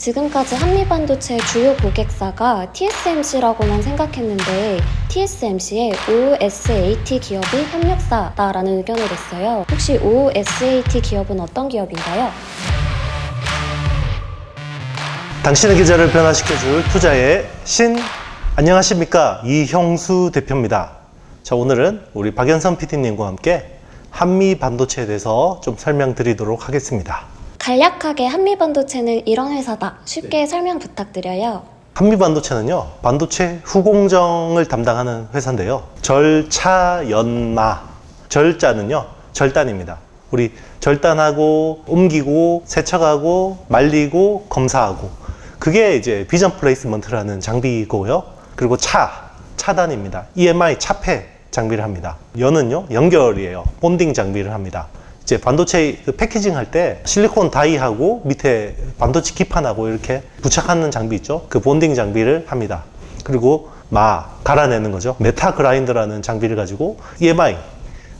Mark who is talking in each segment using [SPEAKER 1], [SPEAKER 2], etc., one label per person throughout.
[SPEAKER 1] 지금까지 한미반도체 주요 고객사가 TSMC라고만 생각했는데 TSMC의 OSAT 기업이 협력사다라는 의견을 냈어요. 혹시 OSAT 기업은 어떤 기업인가요?
[SPEAKER 2] 당신의 계좌를 변화시켜줄 투자의 신. 안녕하십니까, 이형수 대표입니다. 자, 오늘은 우리 박연선 PD님과 함께 한미 반도체에 대해서 좀 설명드리도록 하겠습니다.
[SPEAKER 1] 간략하게 한미반도체는 이런 회사다. 쉽게 설명 부탁드려요.
[SPEAKER 2] 한미 반도체는요, 반도체 후공정을 담당하는 회사인데요. 절차연마, 절자는요 절단입니다. 우리 절단하고 옮기고 세척하고 말리고 검사하고, 그게 이제 비전 플레이스먼트라는 장비고요. 그리고 차단입니다. EMI 차폐 장비를 합니다. 연은요 연결이에요. 본딩 장비를 합니다. 이제 반도체 그 패키징 할 때 실리콘 다이하고 밑에 반도체 기판하고 이렇게 부착하는 장비 있죠. 그 본딩 장비를 합니다. 그리고 갈아내는 거죠. 메타 그라인더라는 장비를 가지고 EMI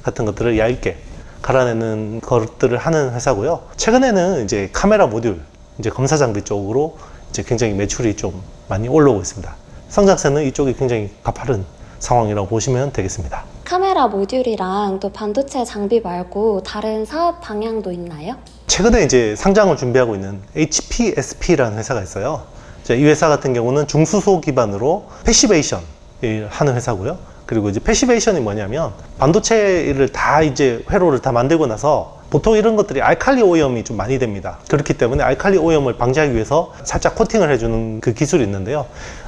[SPEAKER 2] 같은 것들을 얇게 갈아내는 것들을 하는 회사고요. 최근에는 이제 카메라 모듈, 이제 검사 장비 쪽으로 이제 굉장히 매출이 좀 많이 올라오고 있습니다. 성장세는 이쪽이 굉장히 가파른 상황이라고 보시면 되겠습니다.
[SPEAKER 1] 카메라 모듈이랑 또 반도체 장비 말고 다른 사업 방향도 있나요?
[SPEAKER 2] 최근에 이제 상장을 준비하고 있는 HPSP라는 회사가 있어요. 이 회사 같은 경우는 중수소 기반으로 패시베이션 하는 회사고요. 그리고 이제 패시베이션이 뭐냐면 반도체를 다 이제 회로를 다 만들고 나서 보통 이런 것들이 알칼리 오염이 좀 많이 됩니다. 그렇기 때문에 알칼리 오염을 방지하기 위해서 살짝 코팅을 해주는 그 기술이 있는데요.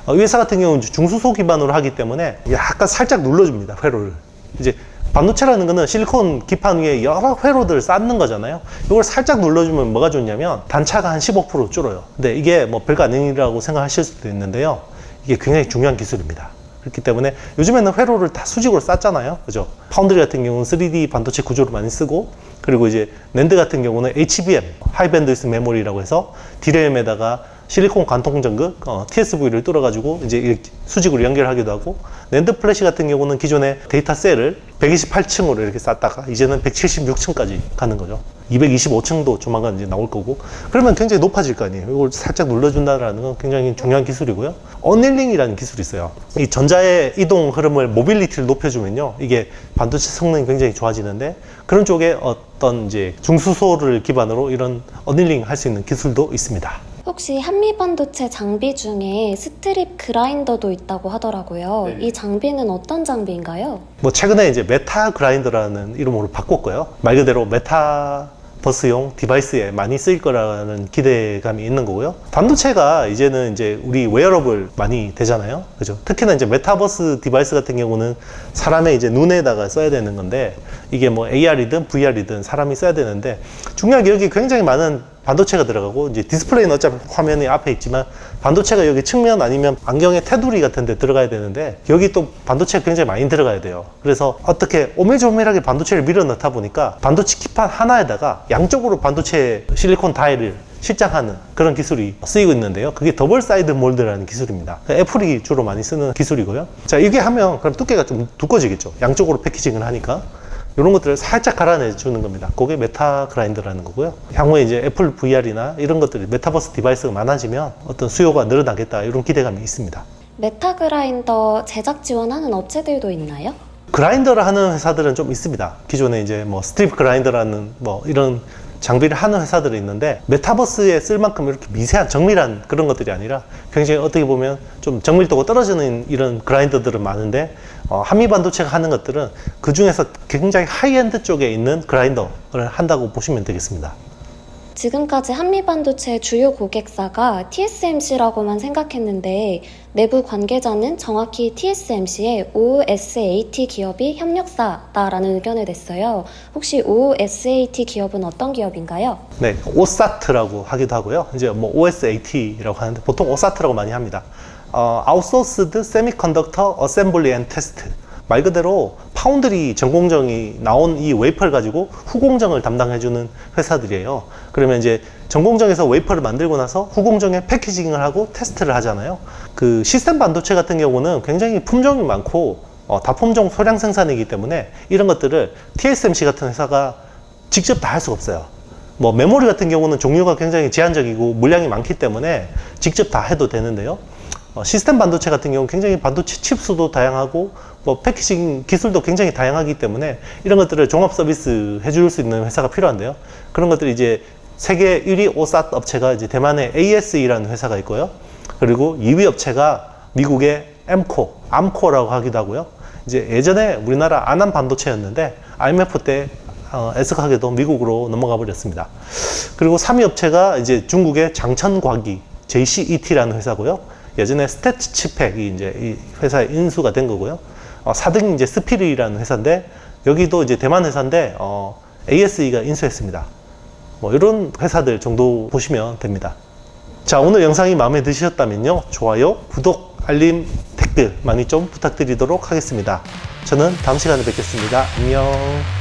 [SPEAKER 2] 이 회사 같은 경우는 중수소 기반으로 하기 때문에 약간 살짝 눌러줍니다, 회로를. 이제 반도체라는 거는 실리콘 기판 위에 여러 회로들을 쌓는 거잖아요. 이걸 살짝 눌러주면 뭐가 좋냐면 단차가 한 15% 줄어요. 근데 이게 뭐 별거 아니라고 생각하실 수도 있는데요. 이게 굉장히 중요한 기술입니다. 그렇기 때문에 요즘에는 회로를 다 수직으로 쌓잖아요. 그죠? 파운드리 같은 경우는 3D 반도체 구조를 많이 쓰고, 그리고 이제 낸드 같은 경우는 HBM, 하이 밴드위스 메모리라고 해서 디램에다가 실리콘 관통 전극, TSV를 뚫어가지고 이제 이렇게 수직으로 연결하기도 하고, 낸드 플래시 같은 경우는 기존에 데이터 셀을 128층으로 이렇게 쌓다가 이제는 176층까지 가는 거죠. 225층도 조만간 이제 나올 거고, 그러면 굉장히 높아질 거 아니에요. 이걸 살짝 눌러준다는 건 굉장히 중요한 기술이고요. 어닐링이라는 기술이 있어요. 이 전자의 이동 흐름을, 모빌리티를 높여주면요, 이게 반도체 성능이 굉장히 좋아지는데, 그런 쪽에 어떤 이제 중수소를 기반으로 이런 어닐링 할 수 있는 기술도 있습니다.
[SPEAKER 1] 혹시 한미반도체 장비 중에 스트립 그라인더도 있다고 하더라고요.
[SPEAKER 2] 네.
[SPEAKER 1] 이 장비는 어떤 장비인가요?
[SPEAKER 2] 뭐 최근에 이제 메타 그라인더라는 이름으로 바꿨고요. 말 그대로 메타버스용 디바이스에 많이 쓰일 거라는 기대감이 있는 거고요. 반도체가 이제는 이제 우리 웨어러블 많이 되잖아요. 그죠? 특히나 이제 메타버스 디바이스 같은 경우는 사람의 이제 눈에다가 써야 되는 건데, 이게 뭐 AR이든 VR이든 사람이 써야 되는데, 중요한 게 여기 굉장히 많은 반도체가 들어가고, 이제 디스플레이는 어차피 화면이 앞에 있지만 반도체가 여기 측면 아니면 안경의 테두리 같은 데 들어가야 되는데, 여기 또 반도체가 굉장히 많이 들어가야 돼요. 그래서 어떻게 오밀조밀하게 반도체를 밀어 넣다 보니까 반도체 기판 하나에다가 양쪽으로 반도체 실리콘 다이를 실장하는 그런 기술이 쓰이고 있는데요. 그게 더블 사이드 몰드라는 기술입니다. 애플이 주로 많이 쓰는 기술이고요. 자, 이게 하면 그럼 두께가 좀 두꺼워지겠죠. 양쪽으로 패키징을 하니까. 이런 것들을 살짝 갈아내 주는 겁니다. 그게 메타 그라인더라는 거고요. 향후에 이제 애플 VR이나 이런 것들이 메타버스 디바이스가 많아지면 어떤 수요가 늘어나겠다, 이런 기대감이 있습니다.
[SPEAKER 1] 메타 그라인더 제작 지원하는 업체들도 있나요?
[SPEAKER 2] 그라인더를 하는 회사들은 좀 있습니다. 기존에 이제 뭐 스트립 그라인더라는 뭐 이런 장비를 하는 회사들이 있는데, 메타버스에 쓸 만큼 이렇게 미세한 정밀한 그런 것들이 아니라 굉장히 어떻게 보면 좀 정밀도가 떨어지는 이런 그라인더들은 많은데, 한미 반도체가 하는 것들은 그 중에서 굉장히 하이엔드 쪽에 있는 그라인더를 한다고 보시면 되겠습니다.
[SPEAKER 1] 지금까지 한미반도체 주요 고객사가 TSMC라고만 생각했는데 내부 관계자는 정확히 TSMC의 OSAT 기업이 협력사다라는 의견을 냈어요. 혹시 OSAT 기업은 어떤 기업인가요?
[SPEAKER 2] 네, OSAT라고 하기도 하고요. 이제 뭐 OSAT라고 하는데 보통 OSAT라고 많이 합니다. Outsourced Semiconductor Assembly and Test. 말 그대로 파운드리 전공정이 나온 이 웨이퍼를 가지고 후공정을 담당해주는 회사들이에요. 그러면 이제 전공정에서 웨이퍼를 만들고 나서 후공정에 패키징을 하고 테스트를 하잖아요. 그 시스템 반도체 같은 경우는 굉장히 품종이 많고 다품종 소량 생산이기 때문에 이런 것들을 TSMC 같은 회사가 직접 다 할 수가 없어요. 뭐 메모리 같은 경우는 종류가 굉장히 제한적이고 물량이 많기 때문에 직접 다 해도 되는데요. 시스템 반도체 같은 경우는 굉장히 반도체 칩수도 다양하고 뭐 패키징 기술도 굉장히 다양하기 때문에 이런 것들을 종합 서비스 해줄 수 있는 회사가 필요한데요. 그런 것들이 이제 세계 1위 OSAT 업체가 이제 대만의 ASE라는 회사가 있고요. 그리고 2위 업체가 미국의 암코라고 하기도 하고요. 이제 예전에 우리나라 아남 반도체였는데 IMF 때 애석하게도 미국으로 넘어가 버렸습니다. 그리고 3위 업체가 이제 중국의 장천과기 JCET라는 회사고요. 예전에 스태츠치팩이 이제 이 회사에 인수가 된 거고요. 4등이 이제 스피리라는 회사인데 여기도 이제 대만 회사인데 ASE가 인수했습니다. 뭐 이런 회사들 정도 보시면 됩니다. 자, 오늘 영상이 마음에 드셨다면요, 좋아요, 구독, 알림, 댓글 많이 좀 부탁드리도록 하겠습니다. 저는 다음 시간에 뵙겠습니다. 안녕.